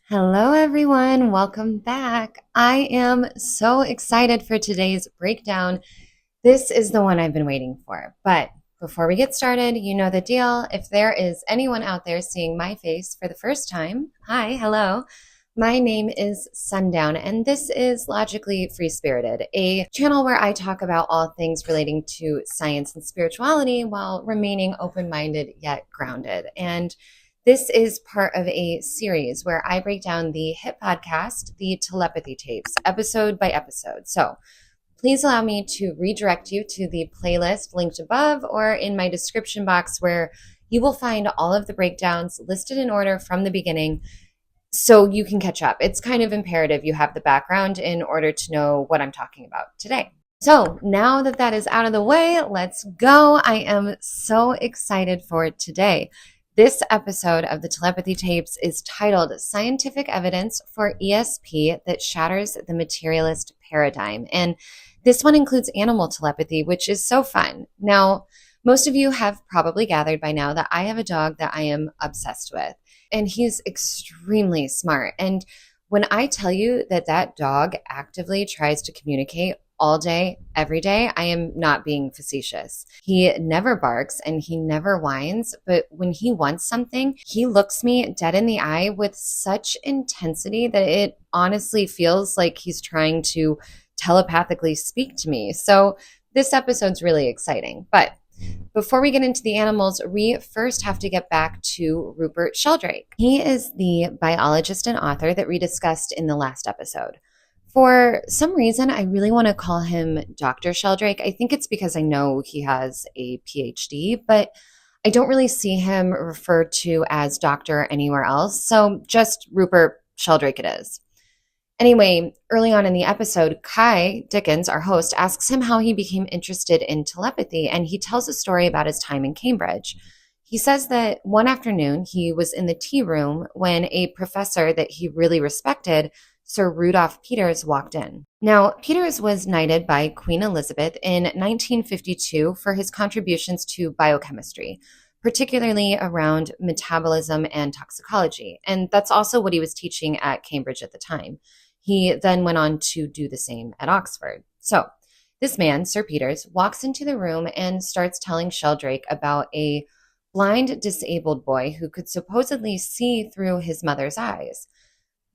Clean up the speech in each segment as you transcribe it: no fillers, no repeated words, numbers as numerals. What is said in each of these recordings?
Hello, everyone. Welcome back. I am so excited for today's breakdown. This is the one I've been waiting for. But before we get started, you know the deal. If there is anyone out there seeing my face for the first time, hi, hello. My name is Sundown, and this is Logically Free Spirited, a channel where I talk about all things relating to science and spirituality while remaining open minded yet grounded. And this is part of a series where I break down the hit podcast, the Telepathy Tapes, episode by episode. So please allow me to redirect you to the playlist linked above or in my description box, where you will find all of the breakdowns listed in order from the beginning so you can catch up. It's kind of imperative you have the background in order to know what I'm talking about today. So now that that is out of the way, let's go. I am so excited for today. This episode of the Telepathy Tapes is titled Scientific Evidence for ESP That Shatters the Materialist Paradigm. And this one includes animal telepathy, which is so fun. Now, most of you have probably gathered by now that I have a dog that I am obsessed with, and he's extremely smart. And when I tell you that that dog actively tries to communicate all day, every day, I am not being facetious. He never barks and he never whines, but when he wants something, he looks me dead in the eye with such intensity that it honestly feels like he's trying to telepathically speak to me. So this episode's really exciting. But before we get into the animals, we first have to get back to Rupert Sheldrake. He is the biologist and author that we discussed in the last episode. For some reason, I really want to call him Dr. Sheldrake. I think it's because I know he has a PhD, but I don't really see him referred to as doctor anywhere else. So just Rupert Sheldrake it is. Anyway, early on in the episode, Kai Dickens, our host, asks him how he became interested in telepathy, and he tells a story about his time in Cambridge. He says that one afternoon he was in the tea room when a professor that he really respected, Sir Rudolph Peters, walked in. Now, Peters was knighted by Queen Elizabeth in 1952 for his contributions to biochemistry, particularly around metabolism and toxicology. And that's also what he was teaching at Cambridge at the time. He then went on to do the same at Oxford. So this man, Sir Peters, walks into the room and starts telling Sheldrake about a blind, disabled boy who could supposedly see through his mother's eyes.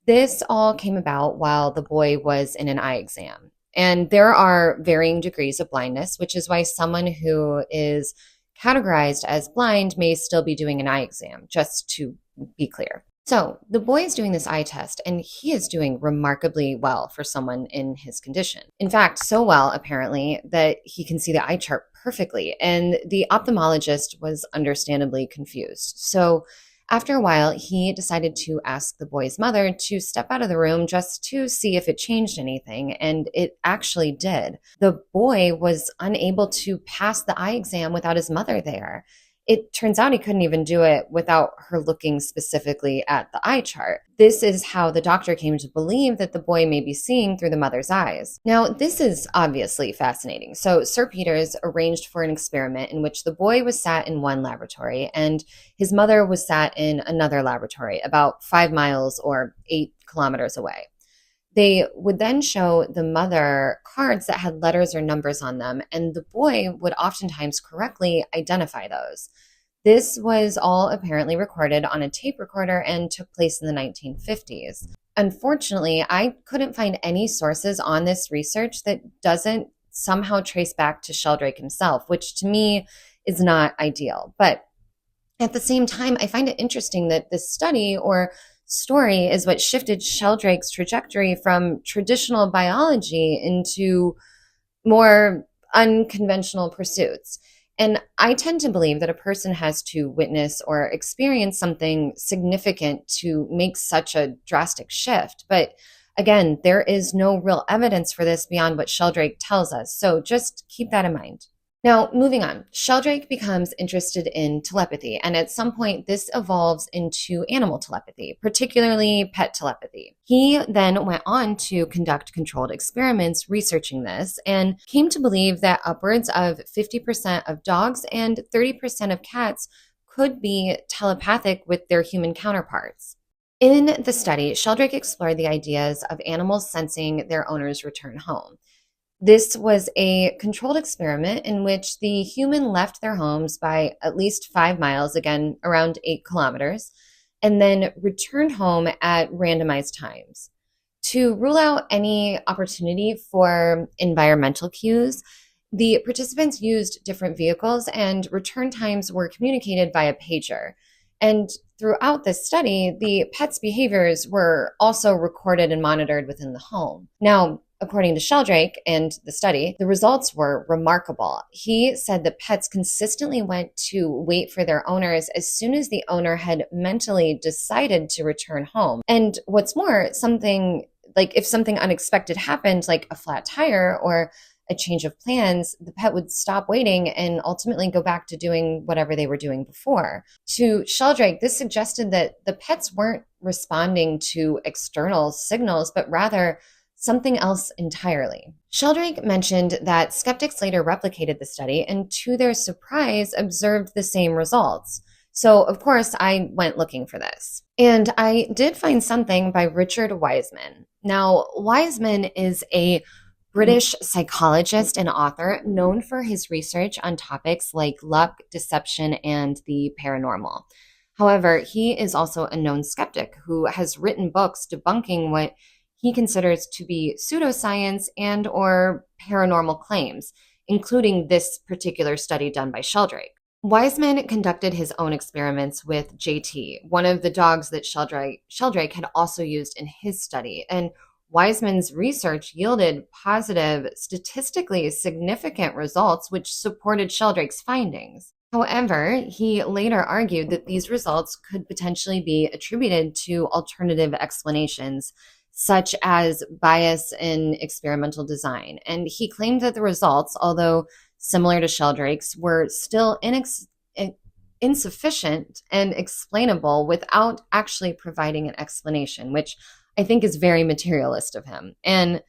This all came about while the boy was in an eye exam. And there are varying degrees of blindness, which is why someone who is categorized as blind may still be doing an eye exam, just to be clear. So the boy is doing this eye test, and he is doing remarkably well for someone in his condition. In fact, so well, apparently, that he can see the eye chart perfectly. And the ophthalmologist was understandably confused. So after a while, he decided to ask the boy's mother to step out of the room just to see if it changed anything, and it actually did. The boy was unable to pass the eye exam without his mother there. It turns out he couldn't even do it without her looking specifically at the eye chart. This is how the doctor came to believe that the boy may be seeing through the mother's eyes. Now, this is obviously fascinating. So Sir Peters arranged for an experiment in which the boy was sat in one laboratory and his mother was sat in another laboratory about 5 miles or 8 kilometers away. They would then show the mother cards that had letters or numbers on them, and the boy would oftentimes correctly identify those. This was all apparently recorded on a tape recorder and took place in the 1950s. Unfortunately, I couldn't find any sources on this research that doesn't somehow trace back to Sheldrake himself, which to me is not ideal. But at the same time, I find it interesting that this study or story is what shifted Sheldrake's trajectory from traditional biology into more unconventional pursuits. And I tend to believe that a person has to witness or experience something significant to make such a drastic shift. But again, there is no real evidence for this beyond what Sheldrake tells us. So just keep that in mind. Now, moving on, Sheldrake becomes interested in telepathy, and at some point this evolves into animal telepathy, particularly pet telepathy. He then went on to conduct controlled experiments researching this and came to believe that upwards of 50% of dogs and 30% of cats could be telepathic with their human counterparts. In the study, Sheldrake explored the ideas of animals sensing their owner's return home. This was a controlled experiment in which the human left their homes by at least 5 miles, again, around 8 kilometers, and then returned home at randomized times. To rule out any opportunity for environmental cues, the participants used different vehicles and return times were communicated via pager. And throughout this study, the pets' behaviors were also recorded and monitored within the home. Now, according to Sheldrake and the study, the results were remarkable. He said that pets consistently went to wait for their owners as soon as the owner had mentally decided to return home. And what's more, if something unexpected happened, like a flat tire or a change of plans, the pet would stop waiting and ultimately go back to doing whatever they were doing before. To Sheldrake, this suggested that the pets weren't responding to external signals, but rather something else entirely. Sheldrake mentioned that skeptics later replicated the study and, to their surprise, observed the same results. So, of course, I went looking for this. And I did find something by Richard Wiseman. Now, Wiseman is a British psychologist and author known for his research on topics like luck, deception, and the paranormal. However, he is also a known skeptic who has written books debunking what he considers to be pseudoscience and or paranormal claims, including this particular study done by Sheldrake. Wiseman conducted his own experiments with JT, one of the dogs that Sheldrake had also used in his study, and Wiseman's research yielded positive, statistically significant results which supported Sheldrake's findings. However, he later argued that these results could potentially be attributed to alternative explanations, such as bias in experimental design. And he claimed that the results, although similar to Sheldrake's, were still insufficient and explainable without actually providing an explanation, which I think is very materialist of him. And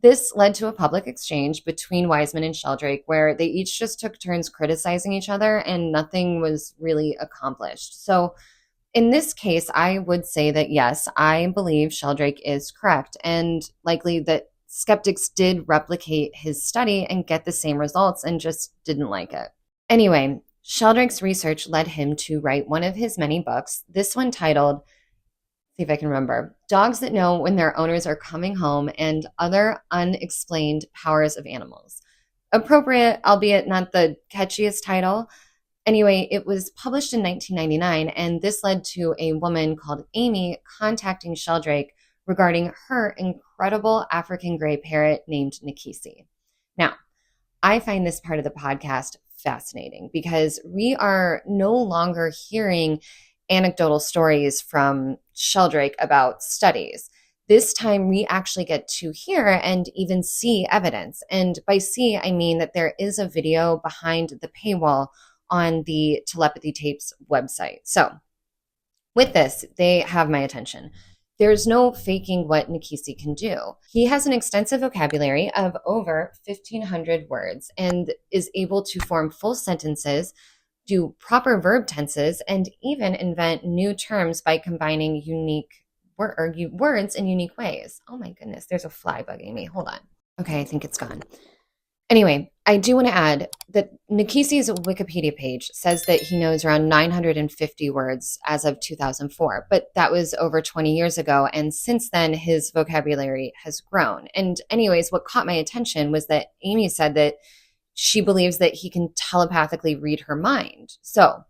this led to a public exchange between Wiseman and Sheldrake where they each just took turns criticizing each other and nothing was really accomplished. So in this case, I would say that yes, I believe Sheldrake is correct and likely that skeptics did replicate his study and get the same results and just didn't like it. Anyway, Sheldrake's research led him to write one of his many books, this one titled, see if I can remember, Dogs That Know When Their Owners Are Coming Home and Other Unexplained Powers of Animals. Appropriate, albeit not the catchiest title. Anyway, it was published in 1999, and this led to a woman called Amy contacting Sheldrake regarding her incredible African gray parrot named Nikisi. Now, I find this part of the podcast fascinating because we are no longer hearing anecdotal stories from Sheldrake about studies. This time we actually get to hear and even see evidence. And by see, I mean that there is a video behind the paywall on the Telepathy Tapes website. So with this, they have my attention. There's no faking what Nikisi can do. He has an extensive vocabulary of over 1,500 words and is able to form full sentences, do proper verb tenses, and even invent new terms by combining unique words in unique ways. Oh my goodness, there's a fly bugging me. Hold on. Okay, I think it's gone. Anyway, I do want to add that Nikisi's Wikipedia page says that he knows around 950 words as of 2004, but that was over 20 years ago, and since then his vocabulary has grown. And anyways, what caught my attention was that Amy said that she believes that he can telepathically read her mind. So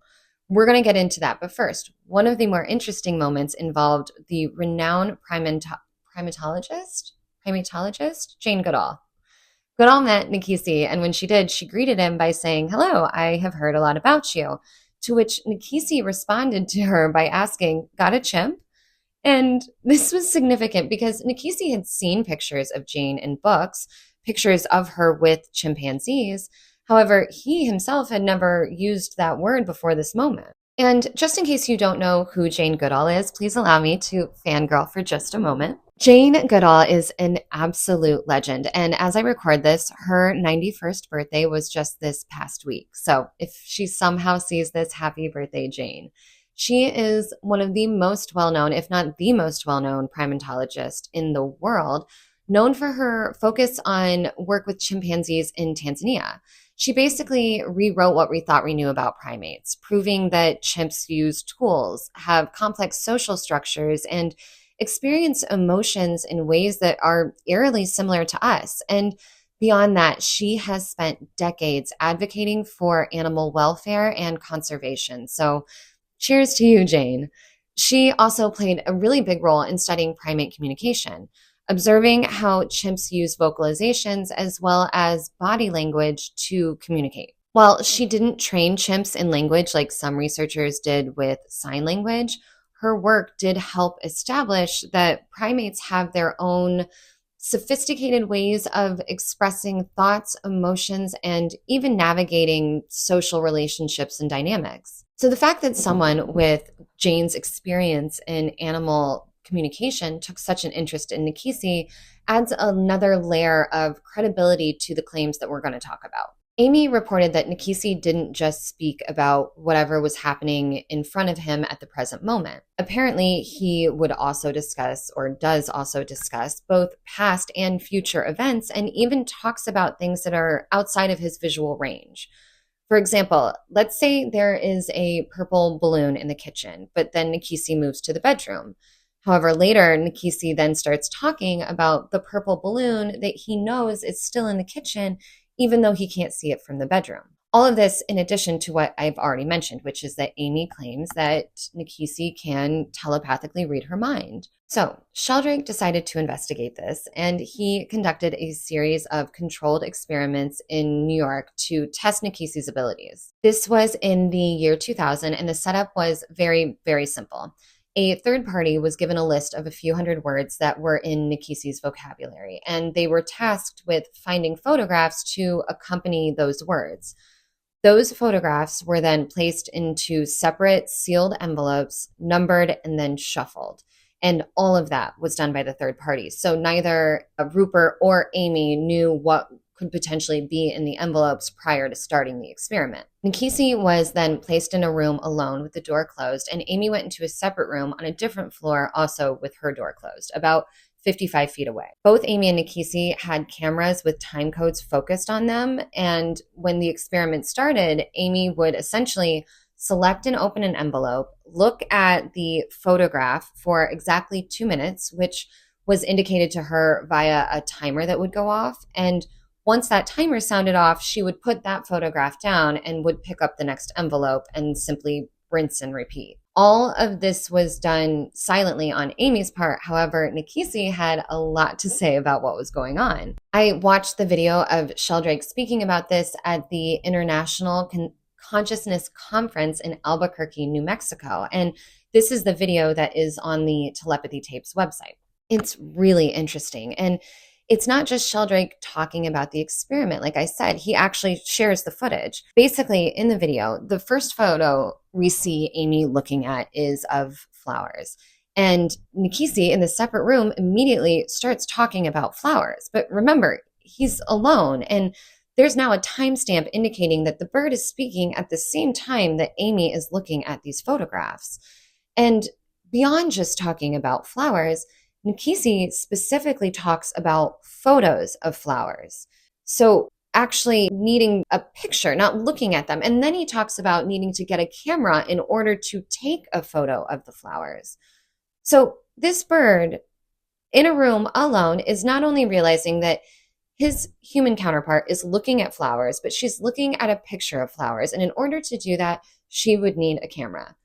we're going to get into that. But first, one of the more interesting moments involved the renowned primatologist, Jane Goodall. Goodall met Nikisi, and when she did, she greeted him by saying, "Hello, I have heard a lot about you." To which Nikisi responded to her by asking, "Got a chimp?" And this was significant because Nikisi had seen pictures of Jane in books, pictures of her with chimpanzees. However, he himself had never used that word before this moment. And just in case you don't know who Jane Goodall is, please allow me to fangirl for just a moment. Jane Goodall is an absolute legend. And as I record this, her 91st birthday was just this past week. So if she somehow sees this, happy birthday, Jane. She is one of the most well-known, if not the most well-known primatologist in the world, known for her focus on work with chimpanzees in Tanzania. She basically rewrote what we thought we knew about primates, proving that chimps use tools, have complex social structures, and experience emotions in ways that are eerily similar to us. And beyond that, she has spent decades advocating for animal welfare and conservation. So, cheers to you, Jane. She also played a really big role in studying primate communication, observing how chimps use vocalizations as well as body language to communicate. While she didn't train chimps in language like some researchers did with sign language, her work did help establish that primates have their own sophisticated ways of expressing thoughts, emotions, and even navigating social relationships and dynamics. So the fact that someone with Jane's experience in animal communication took such an interest in Nikisi adds another layer of credibility to the claims that we're going to talk about. Amy reported that Nikisi didn't just speak about whatever was happening in front of him at the present moment. Apparently, he would also discuss, or does also discuss, both past and future events, and even talks about things that are outside of his visual range. For example, let's say there is a purple balloon in the kitchen, but then Nikisi moves to the bedroom. However, later, Nikisi then starts talking about the purple balloon that he knows is still in the kitchen, even though he can't see it from the bedroom. All of this in addition to what I've already mentioned, which is that Amy claims that Nikisi can telepathically read her mind. So Sheldrake decided to investigate this, and he conducted a series of controlled experiments in New York to test Nikisi's abilities. This was in the year 2000, and the setup was very, very simple. A third party was given a list of a few hundred words that were in Nikisi's vocabulary, and they were tasked with finding photographs to accompany those words. Those photographs were then placed into separate sealed envelopes, numbered, and then shuffled. And all of that was done by the third party. So neither Rupert or Amy knew what could potentially be in the envelopes prior to starting the experiment. Nikisi was then placed in a room alone with the door closed, and Amy went into a separate room on a different floor, also with her door closed, about 55 feet away. Both Amy and Nikisi had cameras with time codes focused on them, and when the experiment started, Amy would essentially select and open an envelope, look at the photograph for exactly 2 minutes, which was indicated to her via a timer that would go off, and once that timer sounded off, she would put that photograph down and would pick up the next envelope and simply rinse and repeat. All of this was done silently on Amy's part. However, Nikisi had a lot to say about what was going on. I watched the video of Sheldrake speaking about this at the International Consciousness Conference in Albuquerque, New Mexico. And this is the video that is on the Telepathy Tapes website. It's really interesting. And it's not just Sheldrake talking about the experiment. Like I said, he actually shares the footage. Basically, in the video, the first photo we see Amy looking at is of flowers. And Nikisi in the separate room immediately starts talking about flowers. But remember, he's alone. And there's now a timestamp indicating that the bird is speaking at the same time that Amy is looking at these photographs. And beyond just talking about flowers, Nikisi specifically talks about photos of flowers. So actually needing a picture, not looking at them. And then he talks about needing to get a camera in order to take a photo of the flowers. So this bird in a room alone is not only realizing that his human counterpart is looking at flowers, but she's looking at a picture of flowers. And in order to do that, she would need a camera.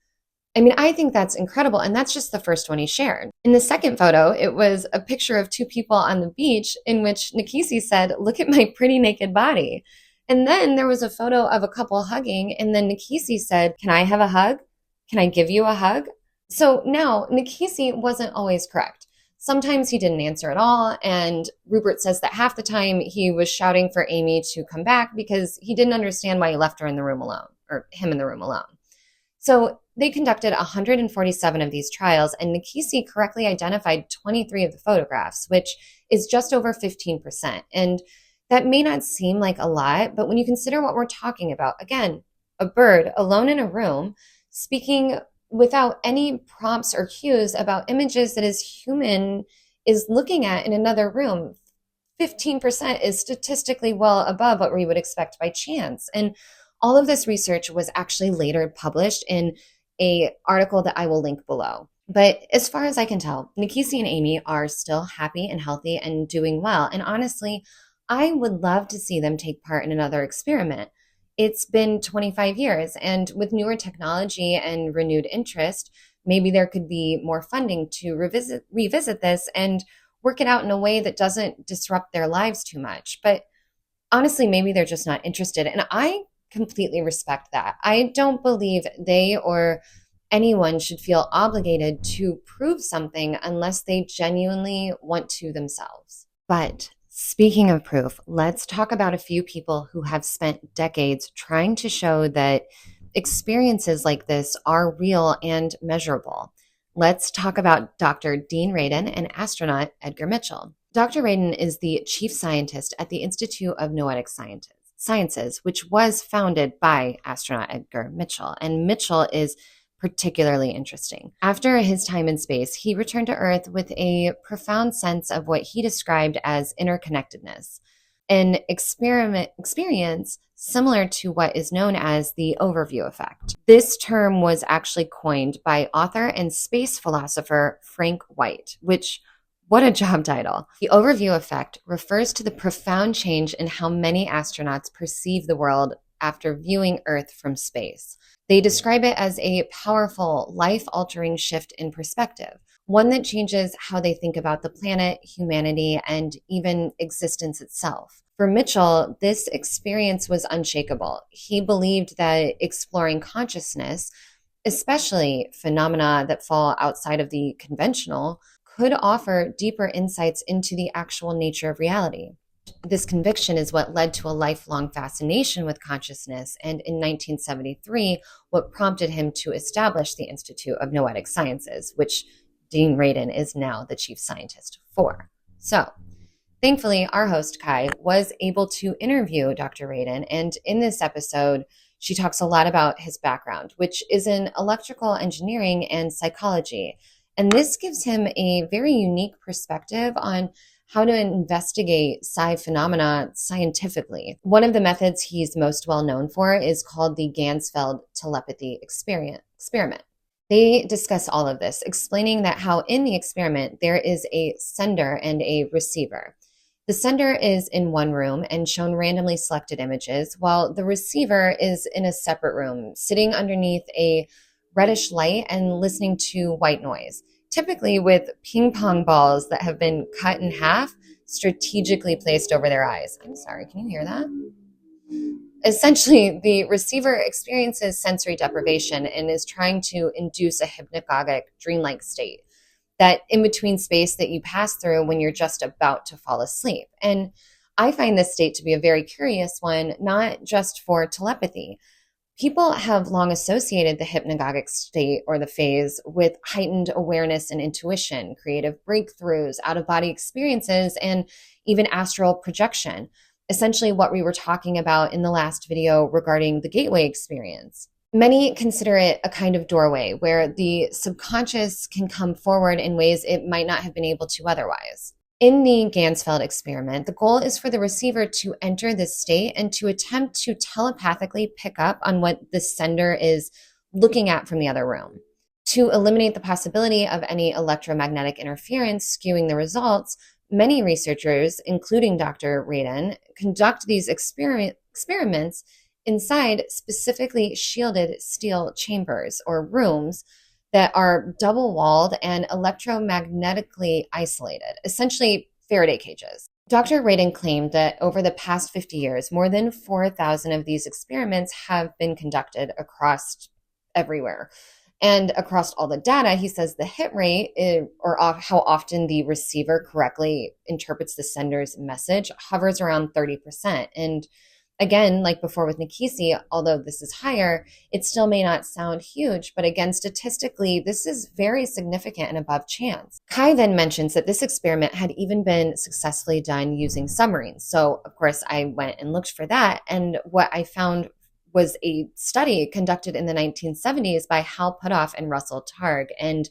I mean, I think that's incredible. And that's just the first one he shared. In the second photo, it was a picture of two people on the beach in which Nikisi said, "Look at my pretty naked body." And then there was a photo of a couple hugging. And then Nikisi said, "Can I have a hug? Can I give you a hug?" So now Nikisi wasn't always correct. Sometimes he didn't answer at all. And Rupert says that half the time he was shouting for Amy to come back because he didn't understand why he left her in the room alone, or him in the room alone. So they conducted 147 of these trials, and Nikisi correctly identified 23 of the photographs, which is just over 15%. And that may not seem like a lot, but when you consider what we're talking about, again, a bird alone in a room, speaking without any prompts or cues about images that his human is looking at in another room. 15% is statistically well above what we would expect by chance. And all of this research was actually later published in an article that I will link below. But as far as I can tell, Nikisi and Amy are still happy and healthy and doing well. And honestly, I would love to see them take part in another experiment. It's been 25 years, and with newer technology and renewed interest, maybe there could be more funding to revisit this and work it out in a way that doesn't disrupt their lives too much. But honestly, maybe they're just not interested. And I completely respect that. I don't believe they or anyone should feel obligated to prove something unless they genuinely want to themselves. But speaking of proof, let's talk about a few people who have spent decades trying to show that experiences like this are real and measurable. Let's talk about Dr. Dean Radin and astronaut Edgar Mitchell. Dr. Radin is the chief scientist at the Institute of Noetic Sciences, which was founded by astronaut Edgar Mitchell. And Mitchell is particularly interesting. After his time in space, he returned to Earth with a profound sense of what he described as interconnectedness, an experience similar to what is known as the overview effect. This term was actually coined by author and space philosopher Frank White, which, what a job title. The overview effect refers to the profound change in how many astronauts perceive the world after viewing Earth from space. They describe it as a powerful, life-altering shift in perspective, one that changes how they think about the planet, humanity, and even existence itself. For Mitchell, this experience was unshakable. He believed that exploring consciousness, especially phenomena that fall outside of the conventional, could offer deeper insights into the actual nature of reality. This conviction is what led to a lifelong fascination with consciousness, and in 1973, what prompted him to establish the Institute of Noetic Sciences, which Dean Radin is now the chief scientist for. So, thankfully, our host, Kai, was able to interview Dr. Radin, and in this episode, she talks a lot about his background, which is in electrical engineering and psychology. And this gives him a very unique perspective on how to investigate psi-phenomena scientifically. One of the methods he's most well known for is called the Ganzfeld telepathy experiment. They discuss all of this, explaining that how in the experiment there is a sender and a receiver. The sender is in one room and shown randomly selected images, while the receiver is in a separate room, sitting underneath a reddish light and listening to white noise, typically with ping pong balls that have been cut in half, strategically placed over their eyes. I'm sorry, can you hear that? Essentially, the receiver experiences sensory deprivation and is trying to induce a hypnagogic, dreamlike state, that in-between space that you pass through when you're just about to fall asleep. And I find this state to be a very curious one, not just for telepathy. People have long associated the hypnagogic state or the phase with heightened awareness and intuition, creative breakthroughs, out-of-body experiences, and even astral projection, essentially what we were talking about in the last video regarding the gateway experience. Many consider it a kind of doorway where the subconscious can come forward in ways it might not have been able to otherwise. In the Ganzfeld experiment, the goal is for the receiver to enter this state and to attempt to telepathically pick up on what the sender is looking at from the other room. To eliminate the possibility of any electromagnetic interference skewing the results, many researchers, including Dr. Radin, conduct these experiments inside specifically shielded steel chambers or rooms that are double-walled and electromagnetically isolated, essentially Faraday cages. Dr. Radin claimed that over the past 50 years, more than 4,000 of these experiments have been conducted across everywhere. And across all the data, he says the hit rate, or how often the receiver correctly interprets the sender's message, hovers around 30%. And again, like before with Nikisi, although this is higher, it still may not sound huge, but again, statistically, this is very significant and above chance. Kai then mentions that this experiment had even been successfully done using submarines. So, of course, I went and looked for that, and what I found was a study conducted in the 1970s by Hal Puthoff and Russell Targ. And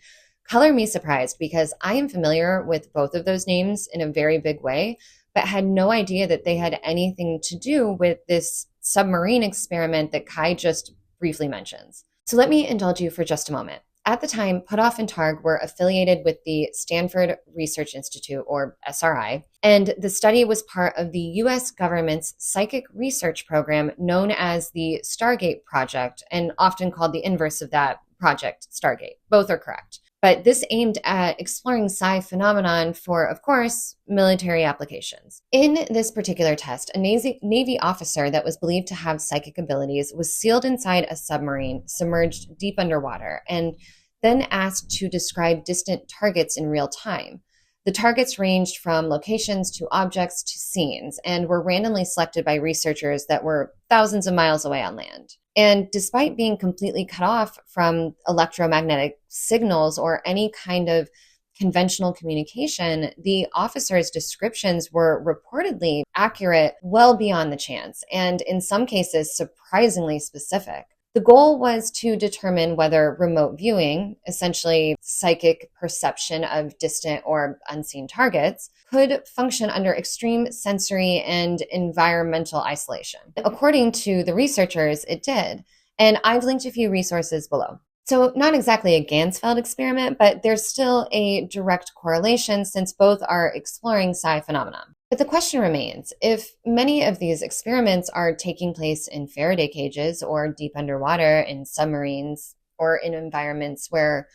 color me surprised because I am familiar with both of those names in a very big way, but had no idea that they had anything to do with this submarine experiment that Kai just briefly mentions. So let me indulge you for just a moment. At the time, Puthoff and Targ were affiliated with the Stanford Research Institute, or SRI, and the study was part of the US government's psychic research program known as the Stargate Project, and often called the inverse of that, Project Stargate. Both are correct. But this aimed at exploring psi-phenomenon for, of course, military applications. In this particular test, a Navy officer that was believed to have psychic abilities was sealed inside a submarine submerged deep underwater and then asked to describe distant targets in real time. The targets ranged from locations to objects to scenes and were randomly selected by researchers that were thousands of miles away on land. And despite being completely cut off from electromagnetic signals or any kind of conventional communication, the officers' descriptions were reportedly accurate well beyond the chance, and in some cases, surprisingly specific. The goal was to determine whether remote viewing, essentially psychic perception of distant or unseen targets, could function under extreme sensory and environmental isolation. According to the researchers, it did. And I've linked a few resources below. So not exactly a Ganzfeld experiment, but there's still a direct correlation since both are exploring psi phenomenon. But the question remains, if many of these experiments are taking place in Faraday cages or deep underwater in submarines or in environments where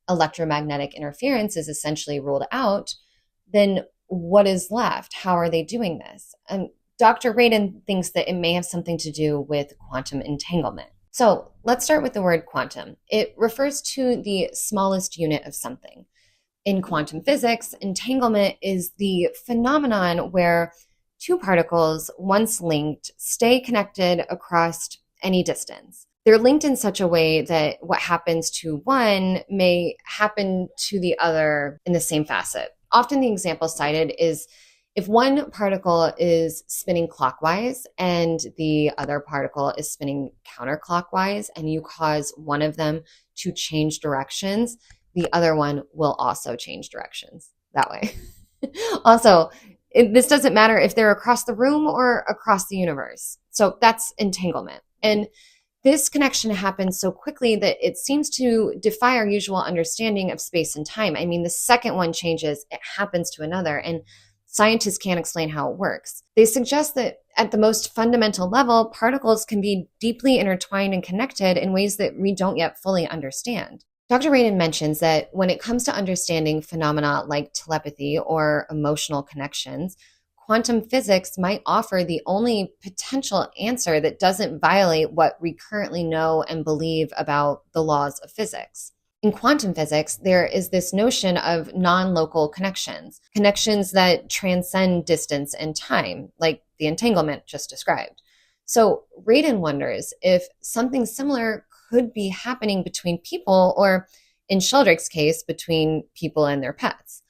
electromagnetic interference is essentially ruled out, then what is left? How are they doing this? And Dr. Radin thinks that it may have something to do with quantum entanglement. So let's start with the word quantum. It refers to the smallest unit of something. In quantum physics, entanglement is the phenomenon where two particles, once linked, stay connected across any distance. They're linked in such a way that what happens to one may happen to the other in the same facet. Often the example cited is if one particle is spinning clockwise and the other particle is spinning counterclockwise, and you cause one of them to change directions, the other one will also change directions that way. Also, this doesn't matter if they're across the room or across the universe. So that's entanglement. And this connection happens so quickly that it seems to defy our usual understanding of space and time. I mean, the second one changes, it happens to another, and scientists can't explain how it works. They suggest that at the most fundamental level, particles can be deeply intertwined and connected in ways that we don't yet fully understand. Dr. Radin mentions that when it comes to understanding phenomena like telepathy or emotional connections, quantum physics might offer the only potential answer that doesn't violate what we currently know and believe about the laws of physics. In quantum physics, there is this notion of non-local connections, connections that transcend distance and time, like the entanglement just described. So Radin wonders if something similar could be happening between people, or in Sheldrake's case, between people and their pets.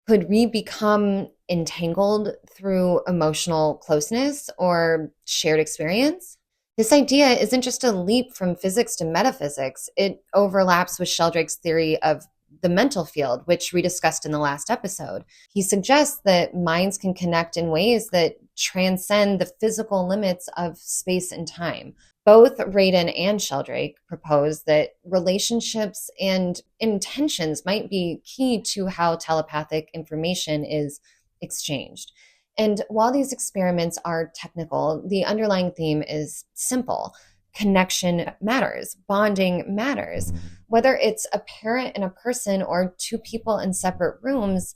Could we become entangled through emotional closeness or shared experience? This idea isn't just a leap from physics to metaphysics. It overlaps with Sheldrake's theory of the mental field, which we discussed in the last episode. He suggests that minds can connect in ways that transcend the physical limits of space and time. Both Radin and Sheldrake propose that relationships and intentions might be key to how telepathic information is exchanged. And while these experiments are technical, the underlying theme is simple. Connection matters. Bonding matters. Whether it's a parent and a person or two people in separate rooms,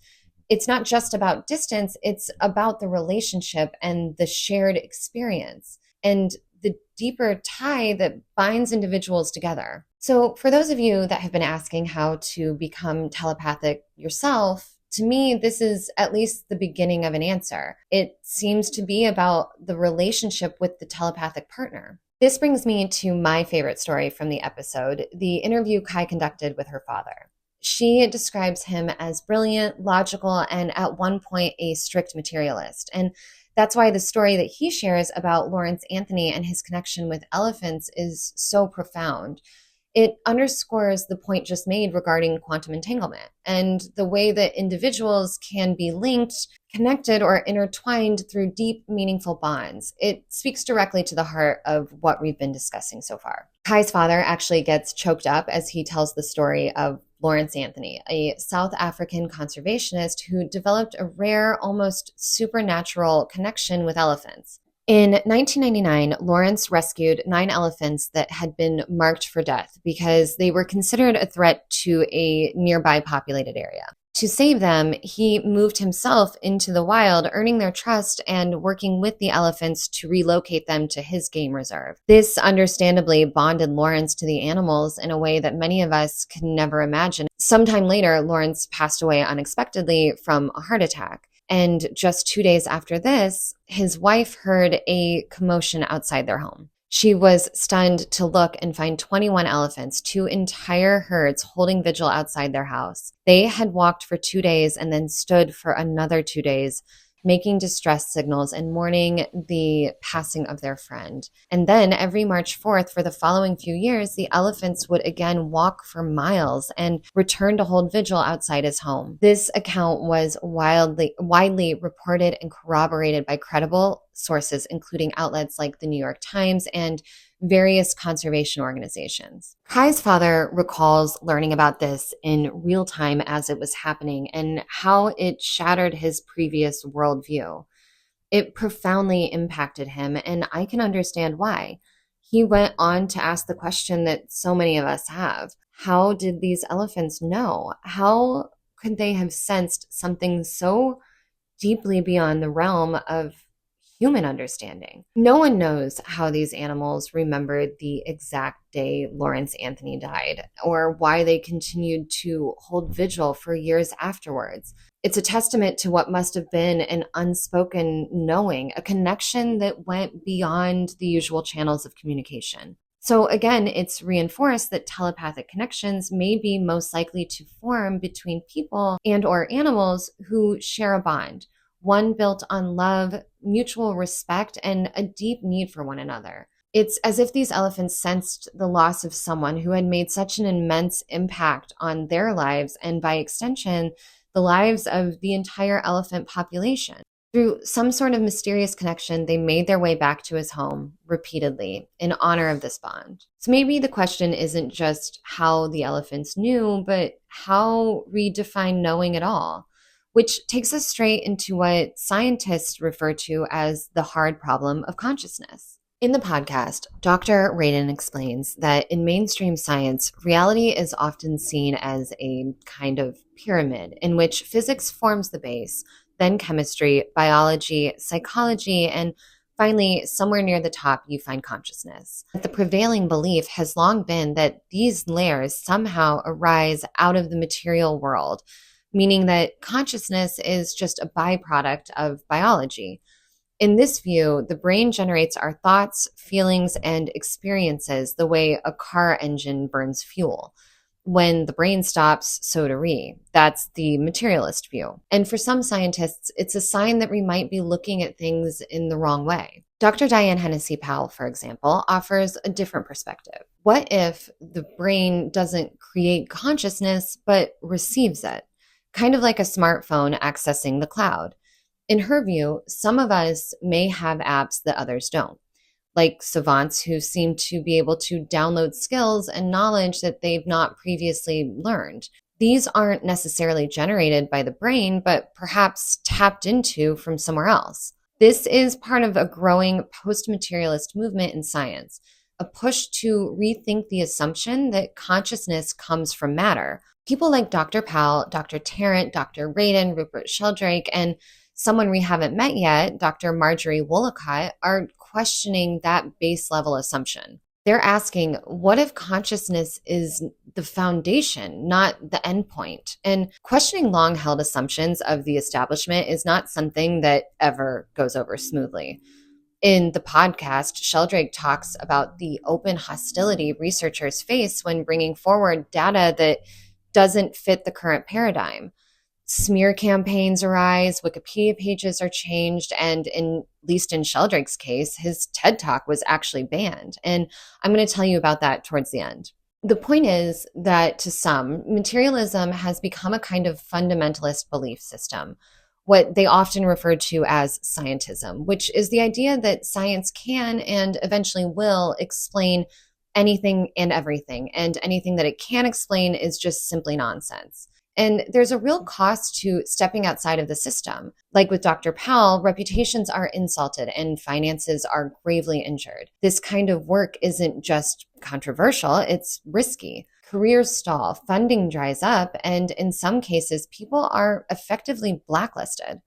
it's not just about distance, it's about the relationship and the shared experience and the deeper tie that binds individuals together. So for those of you that have been asking how to become telepathic yourself, to me, this is at least the beginning of an answer. It seems to be about the relationship with the telepathic partner. This brings me to my favorite story from the episode, the interview Kai conducted with her father. She describes him as brilliant, logical, and at one point a strict materialist. And That's why the story that he shares about Lawrence Anthony and his connection with elephants is so profound. It underscores the point just made regarding quantum entanglement and the way that individuals can be linked, connected, or intertwined through deep, meaningful bonds. It speaks directly to the heart of what we've been discussing so far. Kai's father actually gets choked up as he tells the story of Lawrence Anthony, a South African conservationist who developed a rare, almost supernatural connection with elephants. In 1999, Lawrence rescued 9 elephants that had been marked for death because they were considered a threat to a nearby populated area. To save them, he moved himself into the wild, earning their trust and working with the elephants to relocate them to his game reserve. This understandably bonded Lawrence to the animals in a way that many of us could never imagine. Sometime later, Lawrence passed away unexpectedly from a heart attack. And just 2 days after this, his wife heard a commotion outside their home. She was stunned to look and find 21 elephants, 2 entire herds holding vigil outside their house. They had walked for 2 days and then stood for another 2 days, making distress signals and mourning the passing of their friend. And then every March 4th for the following few years, the elephants would again walk for miles and return to hold vigil outside his home. This account was widely reported and corroborated by credible sources, including outlets like the New York Times and various conservation organizations. Kai's father recalls learning about this in real time as it was happening and how it shattered his previous worldview. It profoundly impacted him, and I can understand why. He went on to ask the question that so many of us have. How did these elephants know? How could they have sensed something so deeply beyond the realm of human understanding? No one knows how these animals remembered the exact day Lawrence Anthony died, or why they continued to hold vigil for years afterwards. It's a testament to what must have been an unspoken knowing, a connection that went beyond the usual channels of communication. So again, it's reinforced that telepathic connections may be most likely to form between people and or animals who share a bond, one built on love, mutual respect, and a deep need for one another. It's as if these elephants sensed the loss of someone who had made such an immense impact on their lives and, by extension, the lives of the entire elephant population. Through some sort of mysterious connection, they made their way back to his home repeatedly in honor of this bond. So maybe the question isn't just how the elephants knew, but how we define knowing at all, which takes us straight into what scientists refer to as the hard problem of consciousness. In the podcast, Dr. Radin explains that in mainstream science, reality is often seen as a kind of pyramid in which physics forms the base, then chemistry, biology, psychology, and finally, somewhere near the top, you find consciousness. The prevailing belief has long been that these layers somehow arise out of the material world, meaning that consciousness is just a byproduct of biology. In this view, the brain generates our thoughts, feelings, and experiences the way a car engine burns fuel. When the brain stops, so do we. That's the materialist view. And for some scientists, it's a sign that we might be looking at things in the wrong way. Dr. Diane Powell, for example, offers a different perspective. What if the brain doesn't create consciousness, but receives it? Kind of like a smartphone accessing the cloud. In her view, some of us may have apps that others don't, like savants who seem to be able to download skills and knowledge that they've not previously learned. These aren't necessarily generated by the brain, but perhaps tapped into from somewhere else. This is part of a growing post-materialist movement in science, a push to rethink the assumption that consciousness comes from matter. People like Dr. Powell, Dr. Tarrant, Dr. Radin, Rupert, Sheldrake, and someone we haven't met yet, Dr. Marjorie Wollicott, are questioning that base level assumption. They're asking, what if consciousness is the foundation, not the endpoint? And questioning long held assumptions of the establishment is not something that ever goes over smoothly. In the podcast, Sheldrake talks about the open hostility researchers face when bringing forward data that doesn't fit the current paradigm. Smear campaigns arise, Wikipedia pages are changed, and at least in Sheldrake's case, his TED Talk was actually banned. And I'm going to tell you about that towards the end. The point is that to some, materialism has become a kind of fundamentalist belief system, what they often refer to as scientism, which is the idea that science can and eventually will explain anything and everything, and anything that it can explain is just simply nonsense. And there's a real cost to stepping outside of the system. Like with Dr. Powell, reputations are insulted and finances are gravely injured. This kind of work isn't just controversial, it's risky. Careers stall, funding dries up, and in some cases, people are effectively blacklisted.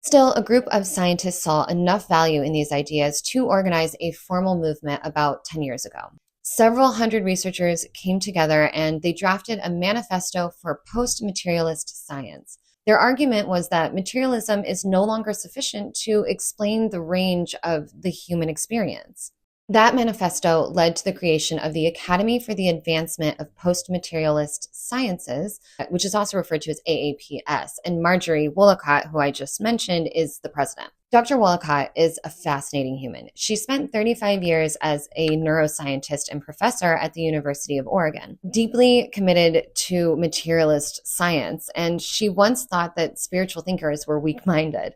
Still, a group of scientists saw enough value in these ideas to organize a formal movement about 10 years ago. Several hundred researchers came together and they drafted a manifesto for post-materialist science. Their argument was that materialism is no longer sufficient to explain the range of the human experience. That manifesto led to the creation of the Academy for the Advancement of Post-Materialist Sciences, which is also referred to as AAPS, and Marjorie Wollacott, who I just mentioned, is the president. Dr. Wollacott is a fascinating human. She spent 35 years as a neuroscientist and professor at the University of Oregon, deeply committed to materialist science, and she once thought that spiritual thinkers were weak-minded.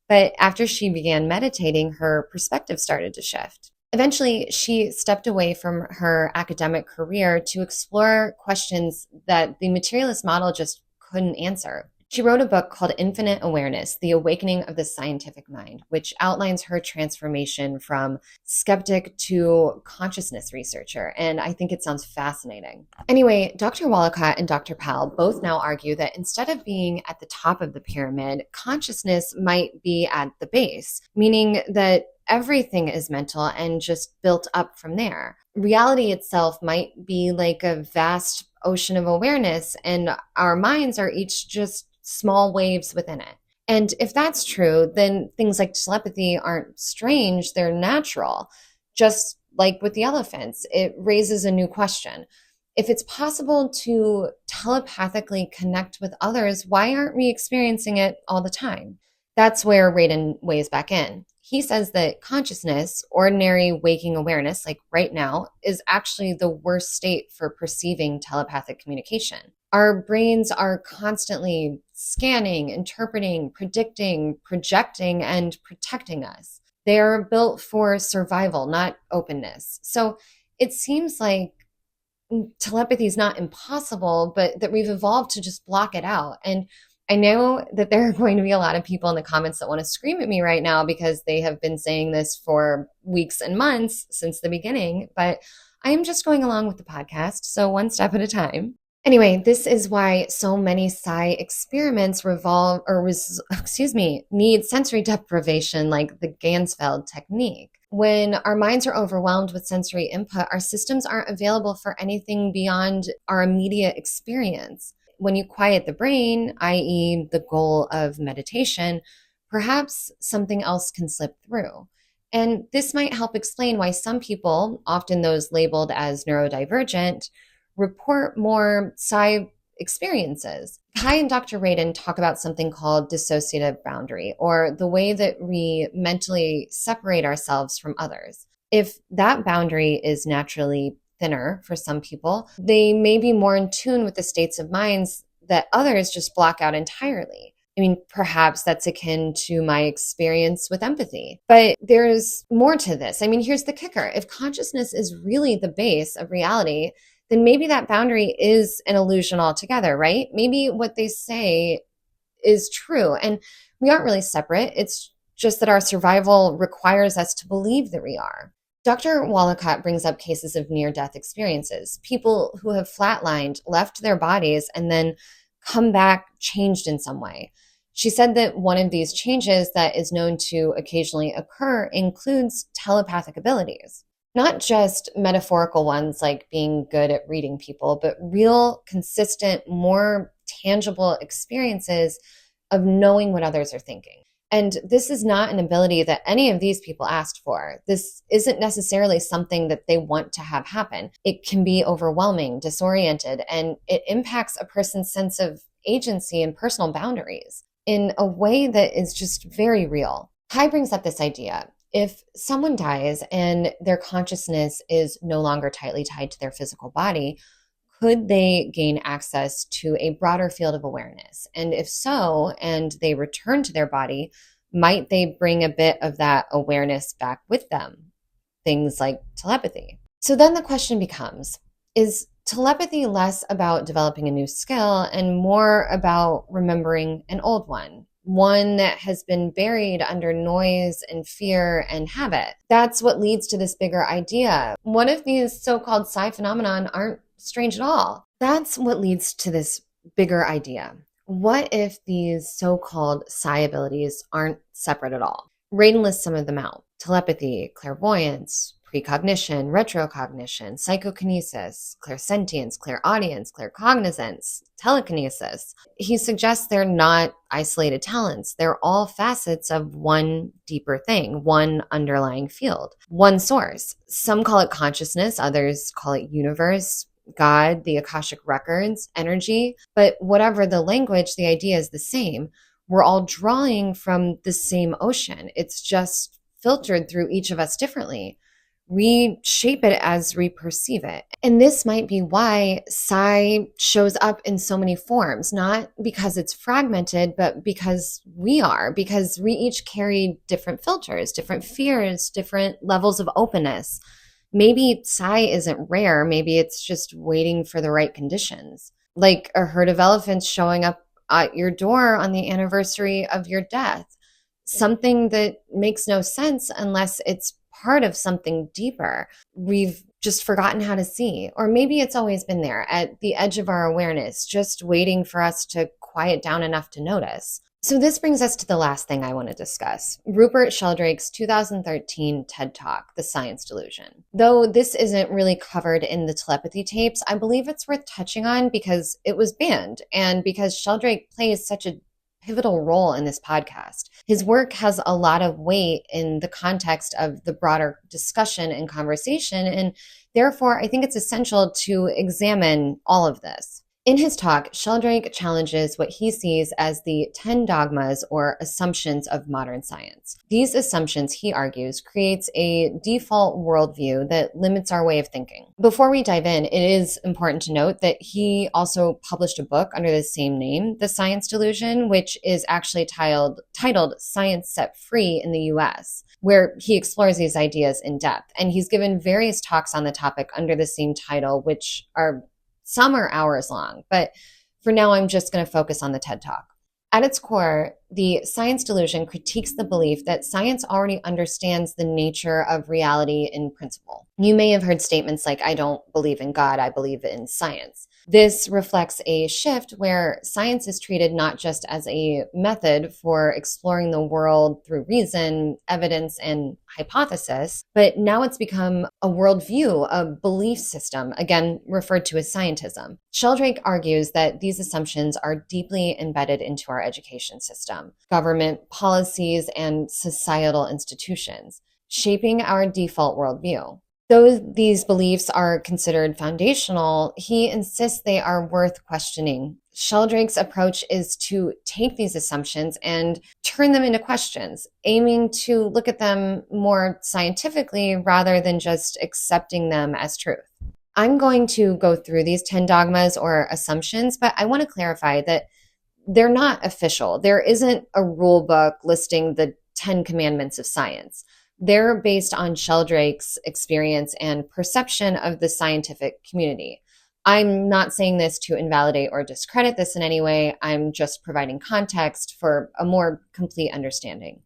But after she began meditating, her perspective started to shift. Eventually, she stepped away from her academic career to explore questions that the materialist model just couldn't answer. She wrote a book called Infinite Awareness, The Awakening of the Scientific Mind, which outlines her transformation from skeptic to consciousness researcher, and I think it sounds fascinating. Anyway, Dr. Wollacott and Dr. Powell both now argue that instead of being at the top of the pyramid, consciousness might be at the base, meaning that everything is mental and just built up from there. Reality itself might be like a vast ocean of awareness, and our minds are each just small waves within it. And if that's true, then things like telepathy aren't strange, they're natural. Just like with the elephants, it raises a new question. If it's possible to telepathically connect with others, why aren't we experiencing it all the time? That's where Radin weighs back in. He says that consciousness, ordinary waking awareness, like right now, is actually the worst state for perceiving telepathic communication. Our brains are constantly scanning, interpreting, predicting, projecting, and protecting us. They are built for survival, not openness. So it seems like telepathy is not impossible, but that we've evolved to just block it out. And I know that there are going to be a lot of people in the comments that want to scream at me right now because they have been saying this for weeks and months since the beginning, but I am just going along with the podcast, so one step at a time. Anyway, this is why so many psi experiments need sensory deprivation, like the Ganzfeld technique. When our minds are overwhelmed with sensory input, our systems aren't available for anything beyond our immediate experience. When you quiet the brain, i.e. the goal of meditation, perhaps something else can slip through. And this might help explain why some people, often those labeled as neurodivergent, report more psi experiences. Kai and Dr. Radin talk about something called dissociative boundary, or the way that we mentally separate ourselves from others. If that boundary is naturally thinner for some people, they may be more in tune with the states of minds that others just block out entirely. I mean, perhaps that's akin to my experience with empathy, but there's more to this. I mean, here's the kicker. If consciousness is really the base of reality, then maybe that boundary is an illusion altogether, right? Maybe what they say is true and we aren't really separate. It's just that our survival requires us to believe that we are. Dr. Wollacott brings up cases of near-death experiences, people who have flatlined, left their bodies, and then come back changed in some way. She said that one of these changes that is known to occasionally occur includes telepathic abilities. Not just metaphorical ones like being good at reading people, but real, consistent, more tangible experiences of knowing what others are thinking. And this is not an ability that any of these people asked for. This isn't necessarily something that they want to have happen. It can be overwhelming, disoriented, and it impacts a person's sense of agency and personal boundaries in a way that is just very real. Kai brings up this idea. If someone dies and their consciousness is no longer tightly tied to their physical body, could they gain access to a broader field of awareness? And if so, and they return to their body, might they bring a bit of that awareness back with them? Things like telepathy. So then the question becomes, is telepathy less about developing a new skill and more about remembering an old one that has been buried under noise and fear and habit? That's what leads to this bigger idea. What if these so-called psi-phenomenon aren't strange at all? That's what leads to this bigger idea. What if these so-called psi abilities aren't separate at all? Raiden lists some of them out: telepathy, clairvoyance, precognition, retrocognition, psychokinesis, clairsentience, clairaudience, claircognizance, telekinesis. He suggests they're not isolated talents. They're all facets of one deeper thing, one underlying field, one source. Some call it consciousness, others call it universe, God, the Akashic records, energy. But whatever the language, the idea is the same. We're all drawing from the same ocean. It's just filtered through each of us differently. We shape it as we perceive it. And this might be why psi shows up in so many forms, not because it's fragmented, but because we each carry different filters, different fears, different levels of openness. Maybe psi isn't rare. Maybe it's just waiting for the right conditions. Like a herd of elephants showing up at your door on the anniversary of your death. Something that makes no sense unless it's part of something deeper we've just forgotten how to see. Or maybe it's always been there at the edge of our awareness, just waiting for us to quiet down enough to notice. So this brings us to the last thing I want to discuss: Rupert Sheldrake's 2013 TED Talk, The Science Delusion. Though this isn't really covered in the Telepathy Tapes, I believe it's worth touching on because it was banned and because Sheldrake plays such a pivotal role in this podcast. His work has a lot of weight in the context of the broader discussion and conversation, and therefore I think it's essential to examine all of this. In his talk, Sheldrake challenges what he sees as the 10 dogmas or assumptions of modern science. These assumptions, he argues, creates a default worldview that limits our way of thinking. Before we dive in, it is important to note that he also published a book under the same name, The Science Delusion, which is actually titled Science Set Free in the US, where he explores these ideas in depth. And he's given various talks on the topic under the same title, which are some are hours long, but for now, I'm just going to focus on the TED Talk. At its core, the science delusion critiques the belief that science already understands the nature of reality in principle. You may have heard statements like, "I don't believe in God, I believe in science." This reflects a shift where science is treated not just as a method for exploring the world through reason, evidence, and hypothesis, but now it's become a worldview, a belief system, again referred to as scientism. Sheldrake argues that these assumptions are deeply embedded into our education system, government policies, and societal institutions, shaping our default worldview. Though these beliefs are considered foundational, he insists they are worth questioning. Sheldrake's approach is to take these assumptions and turn them into questions, aiming to look at them more scientifically rather than just accepting them as truth. I'm going to go through these 10 dogmas or assumptions, but I want to clarify that they're not official. There isn't a rule book listing the 10 commandments of science. They're based on Sheldrake's experience and perception of the scientific community. I'm not saying this to invalidate or discredit this in any way. I'm just providing context for a more complete understanding.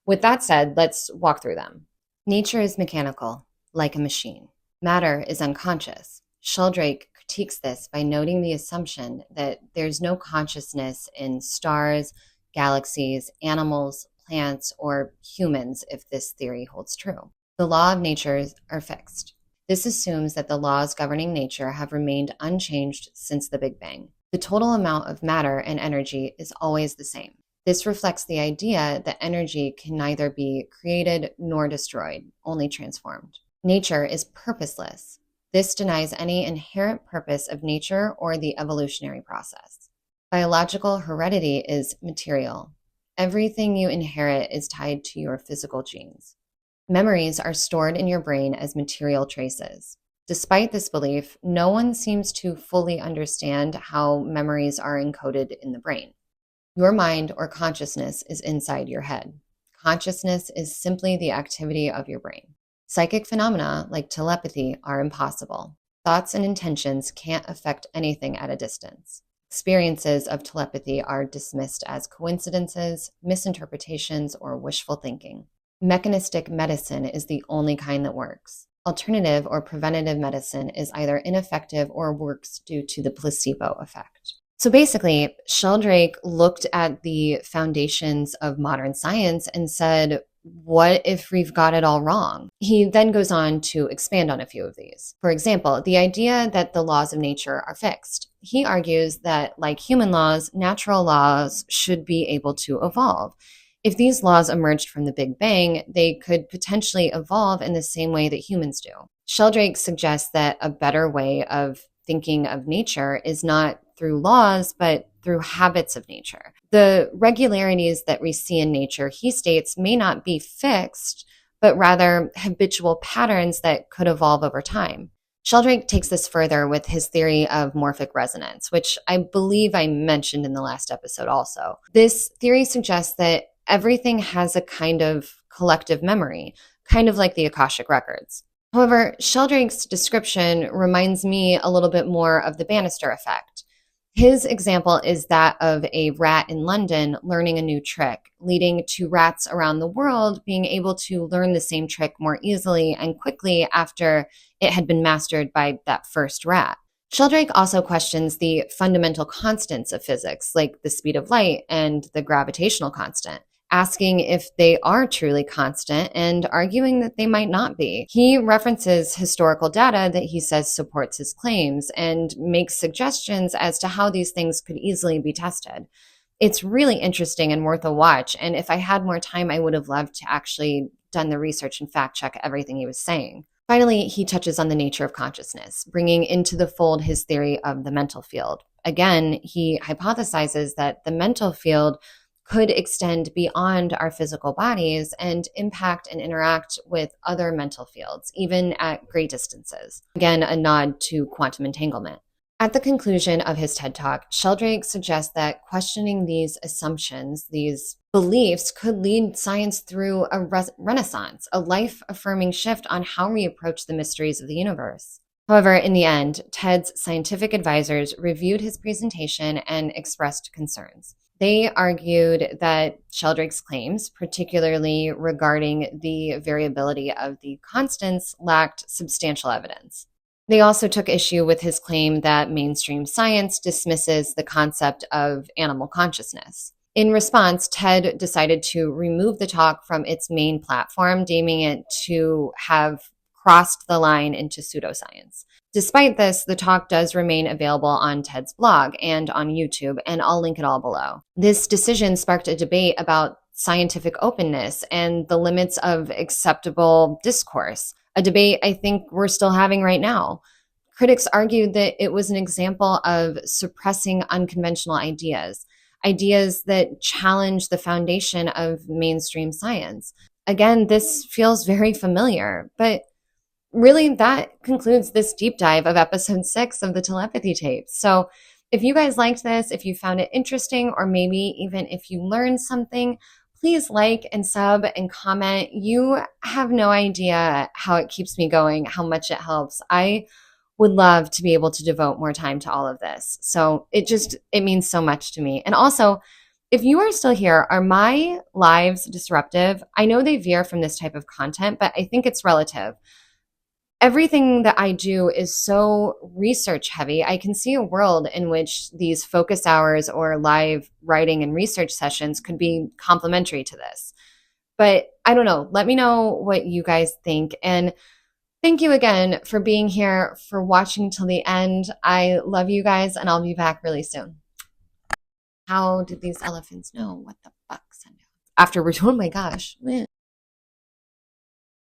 With that said, let's walk through them. Nature is mechanical, like a machine. Matter is unconscious. Sheldrake critiques this by noting the assumption that there's no consciousness in stars, galaxies, animals, plants, or humans if this theory holds true. The law of nature are fixed. This assumes that the laws governing nature have remained unchanged since the Big Bang. The total amount of matter and energy is always the same. This reflects the idea that energy can neither be created nor destroyed, only transformed. Nature is purposeless. This denies any inherent purpose of nature or the evolutionary process. Biological heredity is material. Everything you inherit is tied to your physical genes. Memories are stored in your brain as material traces. Despite this belief, no one seems to fully understand how memories are encoded in the brain. Your mind or consciousness is inside your head. Consciousness is simply the activity of your brain. Psychic phenomena like telepathy are impossible. Thoughts and intentions can't affect anything at a distance. Experiences of telepathy are dismissed as coincidences, misinterpretations, or wishful thinking. Mechanistic medicine is the only kind that works. Alternative or preventative medicine is either ineffective or works due to the placebo effect. So basically, Sheldrake looked at the foundations of modern science and said, what if we've got it all wrong? He then goes on to expand on a few of these. For example, the idea that the laws of nature are fixed. He argues that, like human laws, natural laws should be able to evolve. If these laws emerged from the Big Bang, they could potentially evolve in the same way that humans do. Sheldrake suggests that a better way of thinking of nature is not through laws, but through habits of nature. The regularities that we see in nature, he states, may not be fixed, but rather habitual patterns that could evolve over time. Sheldrake takes this further with his theory of morphic resonance, which I believe I mentioned in the last episode also. This theory suggests that everything has a kind of collective memory, kind of like the Akashic records. However, Sheldrake's description reminds me a little bit more of the Bannister effect. His example is that of a rat in London learning a new trick, leading to rats around the world being able to learn the same trick more easily and quickly after it had been mastered by that first rat. Sheldrake also questions the fundamental constants of physics, like the speed of light and the gravitational constant, asking if they are truly constant and arguing that they might not be. He references historical data that he says supports his claims and makes suggestions as to how these things could easily be tested. It's really interesting and worth a watch, and if I had more time, I would have loved to actually done the research and fact check everything he was saying. Finally, he touches on the nature of consciousness, bringing into the fold his theory of the mental field. Again, he hypothesizes that the mental field could extend beyond our physical bodies and impact and interact with other mental fields, even at great distances. Again, a nod to quantum entanglement. At the conclusion of his TED Talk, Sheldrake suggests that questioning these assumptions, these beliefs, could lead science through a renaissance, a life-affirming shift on how we approach the mysteries of the universe. However, in the end, TED's scientific advisors reviewed his presentation and expressed concerns. They argued that Sheldrake's claims, particularly regarding the variability of the constants, lacked substantial evidence. They also took issue with his claim that mainstream science dismisses the concept of animal consciousness. In response, TED decided to remove the talk from its main platform, deeming it to have crossed the line into pseudoscience. Despite this, the talk does remain available on TED's blog and on YouTube, and I'll link it all below. This decision sparked a debate about scientific openness and the limits of acceptable discourse, a debate I think we're still having right now. Critics argued that it was an example of suppressing unconventional ideas, ideas that challenge the foundation of mainstream science. Again, this feels very familiar, but really, that concludes this deep dive of episode 6 of the Telepathy Tapes. So if you guys liked this, if you found it interesting, or maybe even if you learned something, please like and sub and comment. You have no idea how it keeps me going, how much it helps. I would love to be able to devote more time to all of this. So it means so much to me. And also, if you are still here, are my lives disruptive? I know they veer from this type of content, but I think it's relative. Everything that I do is so research heavy. I can see a world in which these focus hours or live writing and research sessions could be complementary to this. But I don't know. Let me know what you guys think. And thank you again for being here, for watching till the end. I love you guys, and I'll be back really soon. How did these elephants know what the fuck? After we're, oh my gosh.